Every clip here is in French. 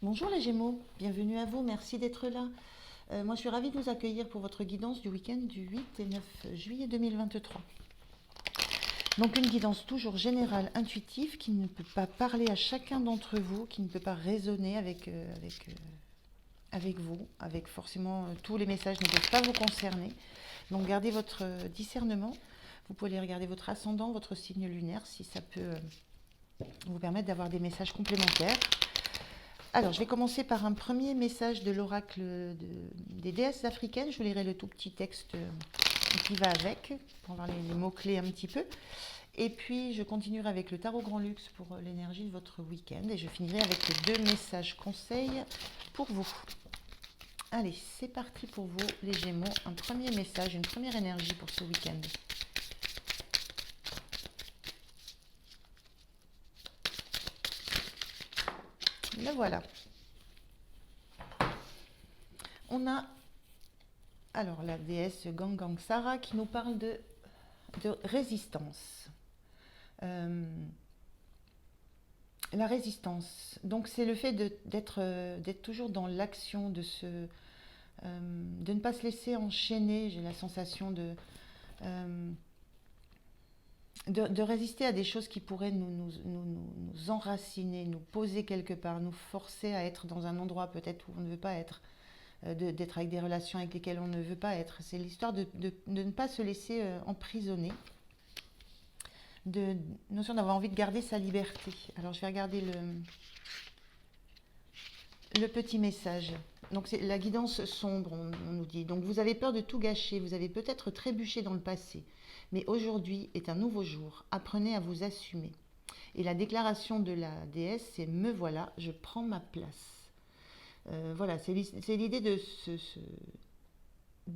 Bonjour les Gémeaux, bienvenue à vous, merci d'être là. Moi je suis ravie de vous accueillir pour votre guidance du week-end du 8 et 9 juillet 2023. Donc une guidance toujours générale, intuitive, qui ne peut pas parler à chacun d'entre vous, qui ne peut pas raisonner avec vous, avec forcément tous les messages ne peuvent pas vous concerner. Donc gardez votre discernement. Vous pouvez aller regarder votre ascendant, votre signe lunaire, si ça peut vous permettre d'avoir des messages complémentaires. Alors, je vais commencer par un premier message de l'oracle des déesses africaines. Je vous lirai le tout petit texte qui va avec, pour avoir les mots-clés un petit peu. Et puis, je continuerai avec le tarot Grand Luxe pour l'énergie de votre week-end. Et je finirai avec les deux messages conseils pour vous. Allez, c'est parti pour vous, les Gémeaux. Un premier message, une première énergie pour ce week-end. Le voilà. On a alors la déesse Gangang Sara qui nous parle de résistance. La résistance, donc c'est le fait d'être toujours dans l'action, de ne pas se laisser enchaîner. J'ai la sensation euh, de résister à des choses qui pourraient nous enraciner, nous poser quelque part, nous forcer à être dans un endroit peut-être où on ne veut pas être, d'être avec des relations avec lesquelles on ne veut pas être. C'est l'histoire de ne pas se laisser emprisonner, de notion d'avoir envie de garder sa liberté. Alors je vais regarder le petit message. Donc c'est la guidance sombre, on nous dit. Donc vous avez peur de tout gâcher, vous avez peut-être trébuché dans le passé, mais aujourd'hui est un nouveau jour. Apprenez à vous assumer. Et la déclaration de la déesse, c'est me voilà, je prends ma place. Voilà, c'est l'idée de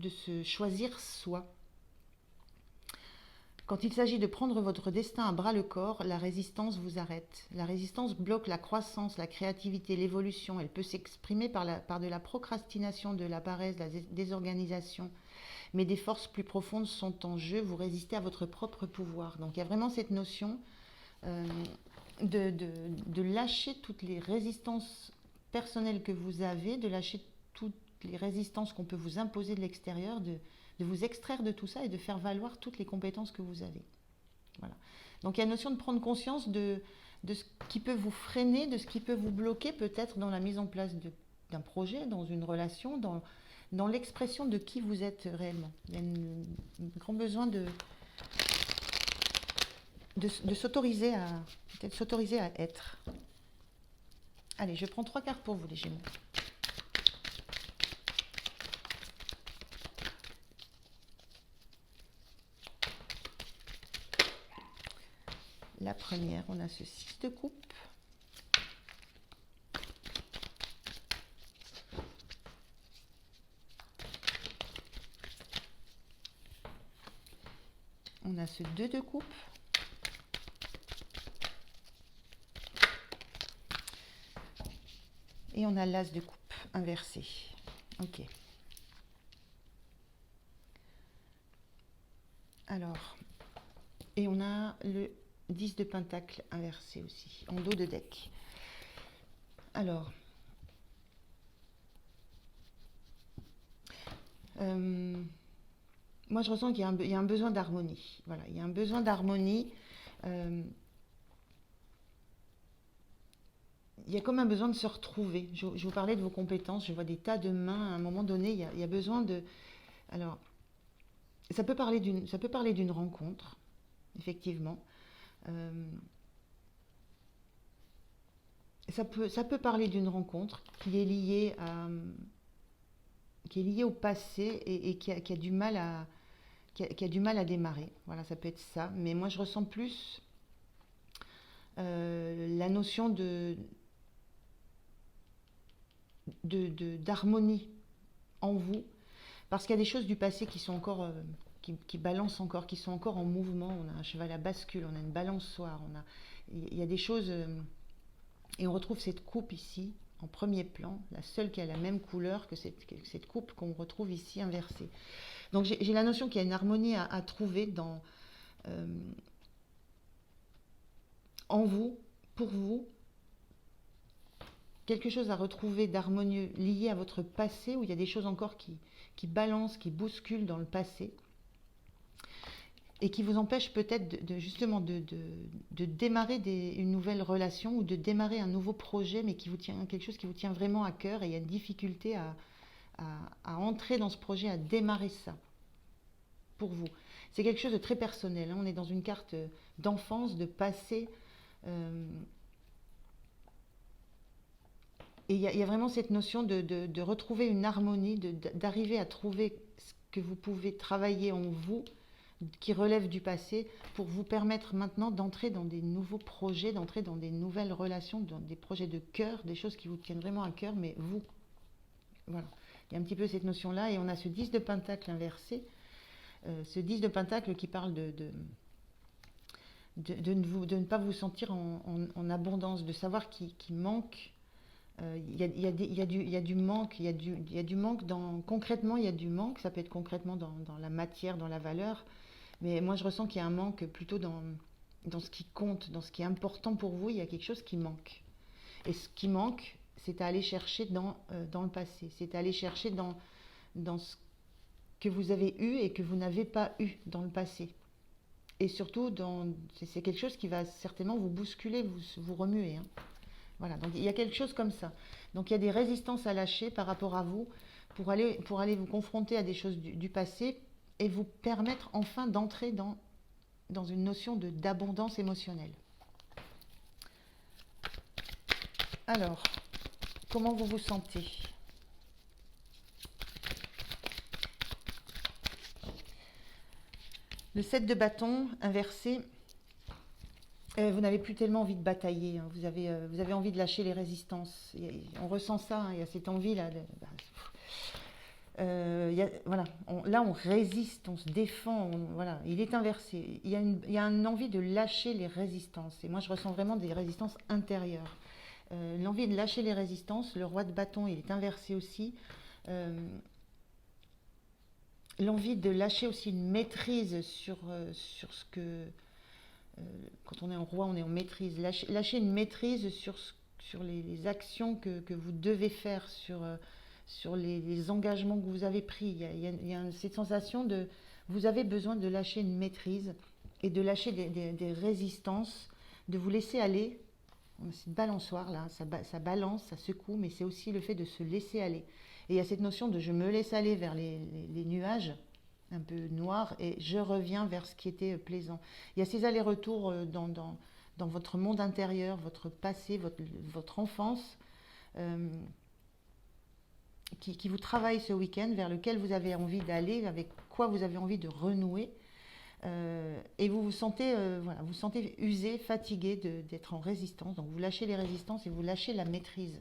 se choisir soi. Quand il s'agit de prendre votre destin à bras le corps, la résistance vous arrête. La résistance bloque la croissance, la créativité, l'évolution. Elle peut s'exprimer par de la procrastination, de la paresse, de la désorganisation. Mais des forces plus profondes sont en jeu. Vous résistez à votre propre pouvoir. Donc il y a vraiment cette notion euh, de lâcher toutes les résistances personnelles que vous avez, de lâcher toutes les résistances qu'on peut vous imposer de l'extérieur, de vous extraire de tout ça et de faire valoir toutes les compétences que vous avez. Voilà. Donc il y a une notion de prendre conscience de ce qui peut vous freiner, de ce qui peut vous bloquer peut-être dans la mise en place d'un projet, dans une relation, dans l'expression de qui vous êtes réellement. Il y a un grand besoin de s'autoriser à peut-être s'autoriser à être. Allez, je prends 3 cartes pour vous, les Gémeaux. La première, on a ce 6 de coupe. On a ce 2 de coupe. Et on a l'as de coupe inversé. Ok. Alors, et on a le 10 de pentacle inversé aussi, en dos de deck. Alors, moi je ressens qu'il y a un besoin d'harmonie. Voilà, il y a un besoin d'harmonie. Euh, il y a comme un besoin de se retrouver. Je vous parlais de vos compétences, je vois des tas de mains. À un moment donné, il y a besoin de... Alors, ça peut parler d'une rencontre, effectivement. Euh, ça peut parler d'une rencontre qui est liée au passé et qui a du mal qui a du mal à démarrer. Voilà, ça peut être ça. Mais moi, je ressens plus la notion d'harmonie en vous, parce qu'il y a des choses du passé qui sont encore, qui balancent encore, qui sont encore en mouvement. On a un cheval à bascule, on a une balançoire, il y a des choses, et on retrouve cette coupe ici en premier plan, la seule qui a la même couleur que cette coupe qu'on retrouve ici inversée. Donc j'ai la notion qu'il y a une harmonie à trouver euh, en vous, pour vous, quelque chose à retrouver d'harmonieux lié à votre passé, où il y a des choses encore qui balancent, qui bousculent dans le passé, et qui vous empêchent peut-être justement de démarrer une nouvelle relation ou de démarrer un nouveau projet, mais qui vous tient, quelque chose qui vous tient vraiment à cœur, et il y a une difficulté à entrer dans ce projet, à démarrer ça pour vous. C'est quelque chose de très personnel, hein. On est dans une carte d'enfance, de passé. Et il y a vraiment cette notion de retrouver une harmonie, d'arriver à trouver ce que vous pouvez travailler en vous, qui relève du passé, pour vous permettre maintenant d'entrer dans des nouveaux projets, d'entrer dans des nouvelles relations, dans des projets de cœur, des choses qui vous tiennent vraiment à cœur, mais vous. Voilà. Il y a un petit peu cette notion-là, et on a ce 10 de Pentacle inversé, ce 10 de Pentacle qui parle de ne pas vous sentir en abondance, de savoir qu'il manque. Il y a du manque, il y a du manque concrètement, il y a du manque, ça peut être concrètement dans la matière, dans la valeur, mais moi je ressens qu'il y a un manque plutôt dans ce qui compte, dans ce qui est important pour vous, il y a quelque chose qui manque. Et ce qui manque, c'est à aller chercher dans le passé, c'est à aller chercher dans ce que vous avez eu et que vous n'avez pas eu dans le passé. Et surtout, c'est quelque chose qui va certainement vous bousculer, vous remuer, hein. Voilà, donc il y a quelque chose comme ça. Donc il y a des résistances à lâcher par rapport à vous pour aller vous confronter à des choses du passé et vous permettre enfin d'entrer dans une notion d'abondance émotionnelle. Alors, comment vous vous sentez? Le 7 de bâton inversé. Vous n'avez plus tellement envie de batailler, hein. Vous avez envie de lâcher les résistances. On ressent ça, hein. Il y a cette envie là. Voilà, là on résiste, on se défend, voilà, il est inversé. Il y a une envie de lâcher les résistances. Et moi je ressens vraiment des résistances intérieures. L'envie de lâcher les résistances. Le roi de bâton, il est inversé aussi. L'envie de lâcher aussi une maîtrise sur ce que... quand on est en roi, on est en maîtrise. Lâcher une maîtrise sur les actions que vous devez faire, sur les engagements que vous avez pris. Il y a cette sensation de... Vous avez besoin de lâcher une maîtrise et de lâcher des résistances, de vous laisser aller. Cette balançoire là, ça balance, ça secoue, mais c'est aussi le fait de se laisser aller. Et il y a cette notion de je me laisse aller vers les nuages un peu noirs et je reviens vers ce qui était plaisant. Il y a ces allers-retours dans votre monde intérieur, votre passé, votre enfance, qui vous travaille ce week-end, vers lequel vous avez envie d'aller, avec quoi vous avez envie de renouer. Et vous vous sentez usé, fatigué d'être en résistance. Donc vous lâchez les résistances et vous lâchez la maîtrise.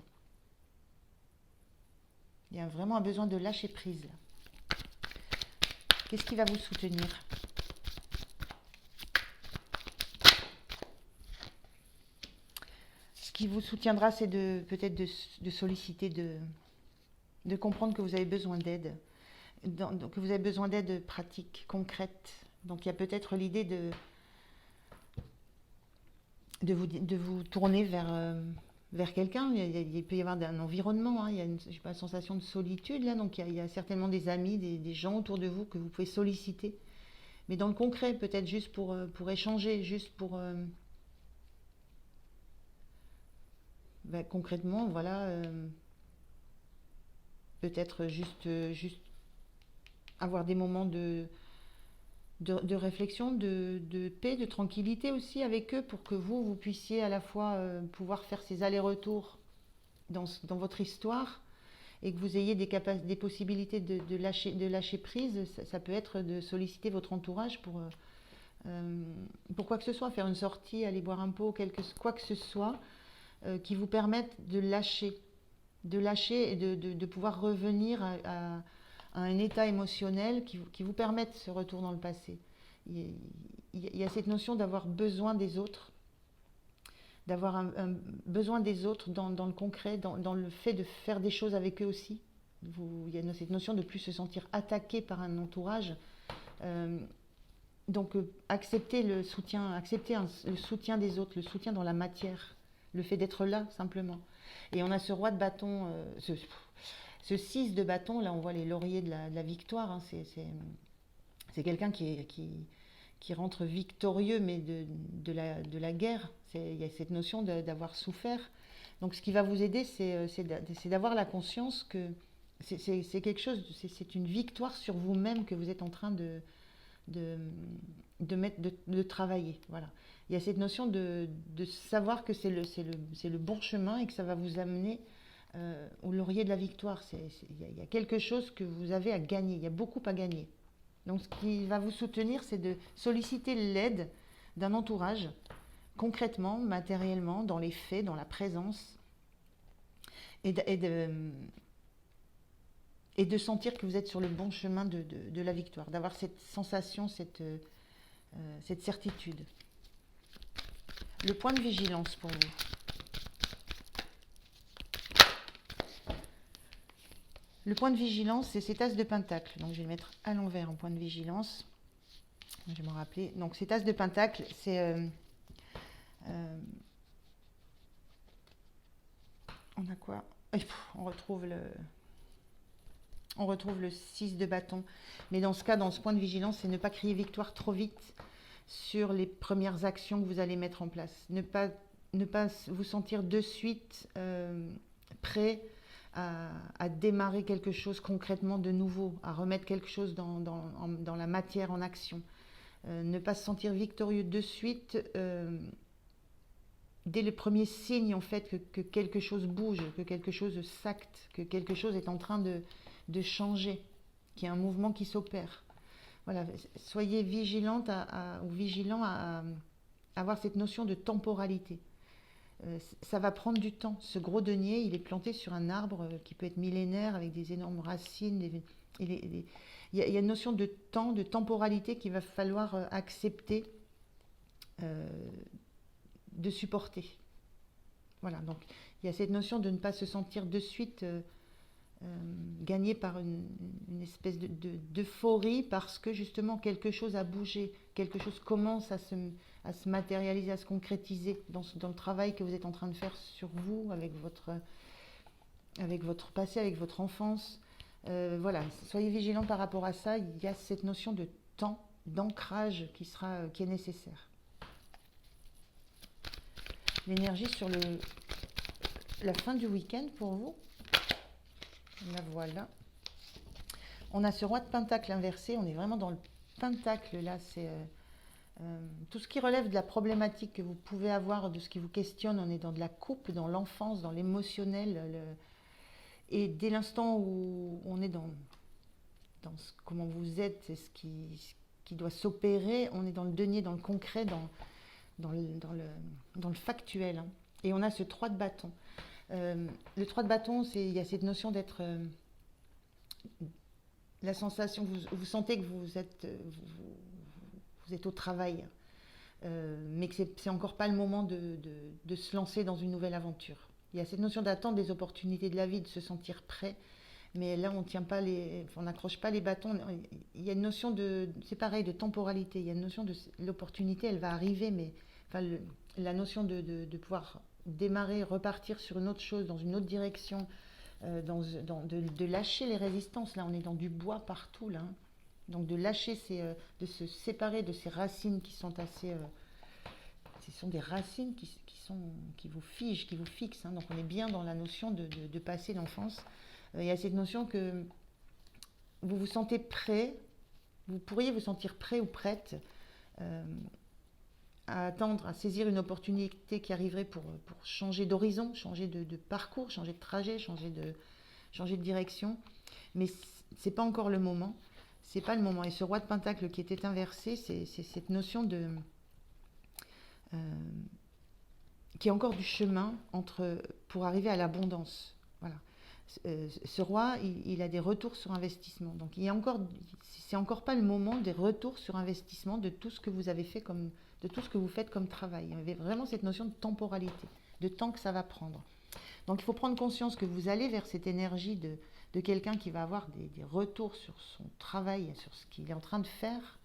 Il y a vraiment un besoin de lâcher prise là. Qu'est-ce qui va vous soutenir? Ce qui vous soutiendra, c'est peut-être de solliciter, de comprendre que vous avez besoin d'aide, que vous avez besoin d'aide pratique, concrète. Donc il y a peut-être l'idée de vous tourner vers quelqu'un. Il peut y avoir un environnement, hein. Il y a une sensation de solitude là, donc il y a certainement des amis, des gens autour de vous que vous pouvez solliciter. Mais dans le concret, peut-être juste pour échanger, juste pour... concrètement, voilà, peut-être juste avoir des moments de réflexion, de paix, de tranquillité aussi avec eux, pour que vous puissiez à la fois pouvoir faire ces allers-retours dans votre histoire, et que vous ayez des possibilités de lâcher prise. Ça peut être de solliciter votre entourage pour quoi que ce soit, faire une sortie, aller boire un pot, quoi que ce soit, qui vous permette de lâcher et de pouvoir revenir à un état émotionnel qui vous permette ce retour dans le passé. Il y a cette notion d'avoir besoin des autres, d'avoir un besoin des autres dans le concret, dans le fait de faire des choses avec eux aussi. Il y a cette notion de ne plus se sentir attaqué par un entourage. Donc accepter le soutien des autres, le soutien dans la matière, le fait d'être là simplement. Et on a ce roi de bâton, ce 6 de bâton, là on voit les lauriers de la victoire, hein, c'est quelqu'un qui rentre victorieux, mais de la guerre. Il y a cette notion d'avoir souffert. Donc ce qui va vous aider, c'est d'avoir la conscience que c'est quelque chose, c'est une victoire sur vous-même que vous êtes en train de travailler. Voilà. Il y a cette notion de savoir que c'est le bon chemin et que ça va vous amener au laurier de la victoire. Il y a quelque chose que vous avez à gagner, il y a beaucoup à gagner. Donc ce qui va vous soutenir, c'est de solliciter l'aide d'un entourage, concrètement, matériellement, dans les faits, dans la présence, et de sentir que vous êtes sur le bon chemin de la victoire, d'avoir cette sensation, cette certitude. Le point de vigilance pour vous. Le point de vigilance, c'est cet as de pentacle. Donc je vais le mettre à l'envers en point de vigilance. Je vais m'en rappeler. Donc cet as de pentacle, c'est... on a quoi? On retrouve le 6 de bâton. Mais dans ce cas, dans ce point de vigilance, c'est ne pas crier victoire trop vite sur les premières actions que vous allez mettre en place. Ne pas vous sentir de suite prêt à démarrer quelque chose concrètement de nouveau, à remettre quelque chose dans la matière en action. Ne pas se sentir victorieux de suite dès le premier signe en fait que quelque chose bouge, que quelque chose s'acte, que quelque chose est en train de changer, qu'il y a un mouvement qui s'opère. Voilà, soyez vigilante ou vigilant à avoir cette notion de temporalité. Ça va prendre du temps. Ce gros denier, il est planté sur un arbre qui peut être millénaire avec des énormes racines. Il y a une notion de temps, de temporalité qu'il va falloir accepter de supporter. Voilà, donc il y a cette notion de ne pas se sentir de suite gagné par une espèce d'euphorie parce que justement quelque chose a bougé, quelque chose commence à se matérialiser, à se concrétiser dans le travail que vous êtes en train de faire sur vous, avec votre passé, avec votre enfance. Voilà, soyez vigilants par rapport à ça. Il y a cette notion de temps, d'ancrage qui est nécessaire. L'énergie sur la fin du week-end pour vous. La voilà. On a ce roi de pentacle inversé. On est vraiment dans le pentacle là. C'est tout ce qui relève de la problématique que vous pouvez avoir, de ce qui vous questionne. On est dans de la coupe, dans l'enfance, dans l'émotionnel. Et dès l'instant où on est dans comment vous êtes, c'est ce qui doit s'opérer. On est dans le denier, dans le concret, dans le factuel. Hein. Et on a ce 3 de bâton. Le 3 de bâton, il y a cette notion d'être la sensation, vous sentez que vous êtes au travail, mais que c'est encore pas le moment de se lancer dans une nouvelle aventure. Il y a cette notion d'attendre des opportunités de la vie, de se sentir prêt, mais là on n'accroche pas les bâtons. Il y a une notion c'est pareil, de temporalité. Il y a une notion de l'opportunité, elle va arriver, mais la notion de pouvoir démarrer, repartir sur une autre chose, dans une autre direction, de lâcher les résistances. Là, on est dans du bois partout, là. Hein. Donc, de lâcher, de se séparer de ces racines qui sont assez... ce sont des racines qui vous figent, qui vous fixent. Hein. Donc, on est bien dans la notion de passer l'enfance. Il y a cette notion que vous vous sentez prêt, vous pourriez vous sentir prêt ou prête à attendre, à saisir une opportunité qui arriverait pour changer d'horizon, changer de parcours, changer de trajet, changer de direction. Mais ce n'est pas encore le moment. C'est pas le moment. Et ce roi de pentacle qui était inversé, c'est cette notion qui est encore du chemin pour arriver à l'abondance. Voilà. Ce roi, il a des retours sur investissement. Donc c'est encore pas le moment des retours sur investissement de tout ce que vous avez fait de tout ce que vous faites comme travail. Il y avait vraiment cette notion de temporalité, de temps que ça va prendre. Donc il faut prendre conscience que vous allez vers cette énergie de quelqu'un qui va avoir des retours sur son travail, sur ce qu'il est en train de faire,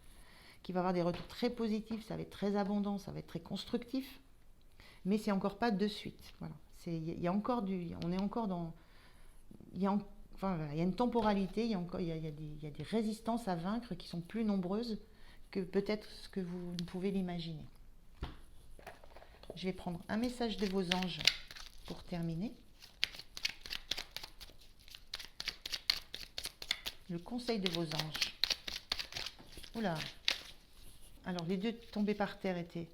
qui va avoir des retours très positifs, ça va être très abondant, ça va être très constructif, mais c'est encore pas de suite. Voilà. Il y a encore on est encore dans, enfin, voilà, il y a une temporalité, il y a des résistances à vaincre qui sont plus nombreuses que peut-être ce que vous ne pouvez l'imaginer. Je vais prendre un message de vos anges pour terminer. Le conseil de vos anges. Oula. Alors, les deux tombés par terre étaient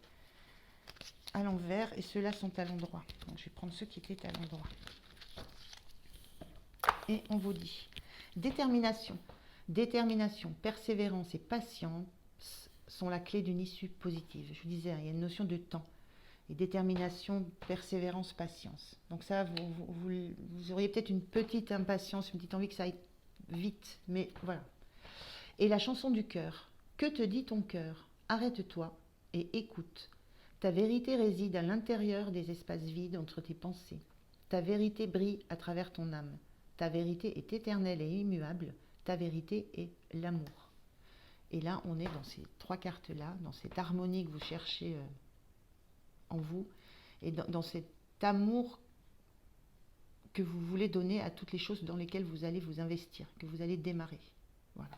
à l'envers et ceux-là sont à l'endroit. Donc, je vais prendre ceux qui étaient à l'endroit. Et on vous dit détermination. Détermination, persévérance et patience sont la clé d'une issue positive. Je vous disais, il y a une notion de temps. Et détermination, persévérance, patience. Donc ça, vous auriez peut-être une petite impatience, une petite envie que ça aille vite. Mais voilà. Et la chanson du cœur. Que te dit ton cœur? Arrête-toi et écoute. Ta vérité réside à l'intérieur des espaces vides entre tes pensées. Ta vérité brille à travers ton âme. Ta vérité est éternelle et immuable. Ta vérité est l'amour. Et là, on est dans ces trois cartes-là, dans cette harmonie que vous cherchez en vous, et dans cet amour que vous voulez donner à toutes les choses dans lesquelles vous allez vous investir, que vous allez démarrer. Voilà.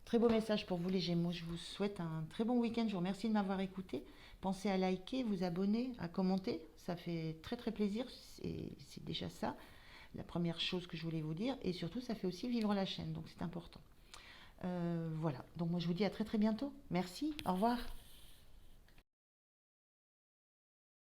Très beau message pour vous les Gémeaux. Je vous souhaite un très bon week-end. Je vous remercie de m'avoir écouté. Pensez à liker, vous abonner, à commenter. Ça fait très très plaisir. C'est déjà ça, la première chose que je voulais vous dire. Et surtout, ça fait aussi vivre la chaîne. Donc c'est important. Voilà. Donc moi, je vous dis à très très bientôt. Merci. Au revoir.